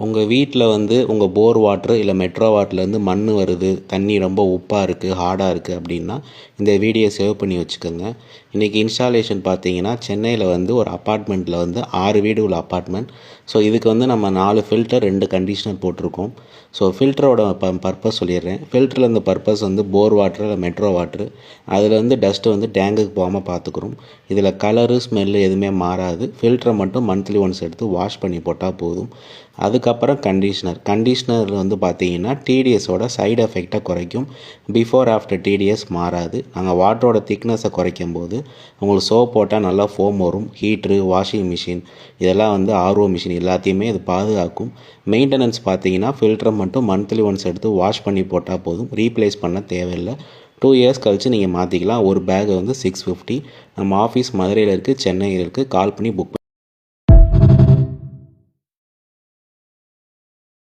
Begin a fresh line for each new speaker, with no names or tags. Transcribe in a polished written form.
உங்கள் வீட்டில் வந்து உங்கள் போர் வாட்ரு இல்லை மெட்ரோ வாட்டர்லேருந்து மண் வருது, தண்ணி ரொம்ப உப்பாக இருக்குது, ஹார்டாக இருக்குது அப்படின்னா இந்த வீடியோ சேவ் பண்ணி வச்சுக்கோங்க. இன்றைக்கி இன்ஸ்டாலேஷன் பார்த்தீங்கன்னா சென்னையில் வந்து ஒரு அப்பார்ட்மெண்ட்டில் வந்து 6 வீடு உள்ள அப்பார்ட்மெண்ட். ஸோ இதுக்கு வந்து நம்ம 4 ஃபில்டர் 2 கண்டிஷனர் போட்டிருக்கோம். ஸோ ஃபில்டரோட பர்பஸ் சொல்லிடுறேன். ஃபில்டரில் இந்த பர்பஸ் வந்து போர் வாட்டர் இல்லை மெட்ரோ வாட்ரு, அதில் வந்து டஸ்ட்டு வந்து டேங்குக்கு போகாமல் பார்த்துக்குறோம். இதில் கலரு ஸ்மெல்லு எதுவுமே மாறாது. ஃபில்டரை மட்டும் மந்த்லி ஒன்ஸ் எடுத்து வாஷ் பண்ணி போட்டால் போதும். அதுக்கப்புறம் கண்டிஷ்னர் வந்து பார்த்தீங்கன்னா டிடிஎஸோட சைடு எஃபெக்டை குறைக்கும். பிஃபோர் ஆஃப்டர் டிடிஎஸ் மாறாது. நாங்கள் வாட்டரோட திக்னஸை குறைக்கும் போது உங்களுக்கு சோப் போட்டால் நல்லா ஃபோம் வரும். ஹீட்ரு, வாஷிங் மிஷின், இதெல்லாம் வந்து ஆர்ஓ மிஷின் எல்லாத்தையுமே இது பாதுகாக்கும். மெயின்டெனன்ஸ் பார்த்தீங்கன்னா ஃபில்டரை மட்டும் மந்த்லி ஒன்ஸ் எடுத்து வாஷ் பண்ணி போட்டால் போதும். ரீப்ளேஸ் பண்ண தேவையில்லை. 2 இயர்ஸ் கழித்து நீங்கள் மாற்றிக்கலாம். ஒரு பேக் வந்து 650. நம்ம ஆஃபீஸ் மதுரையில் இருக்குது, சென்னையில் இருக்குது. கால் பண்ணி புக்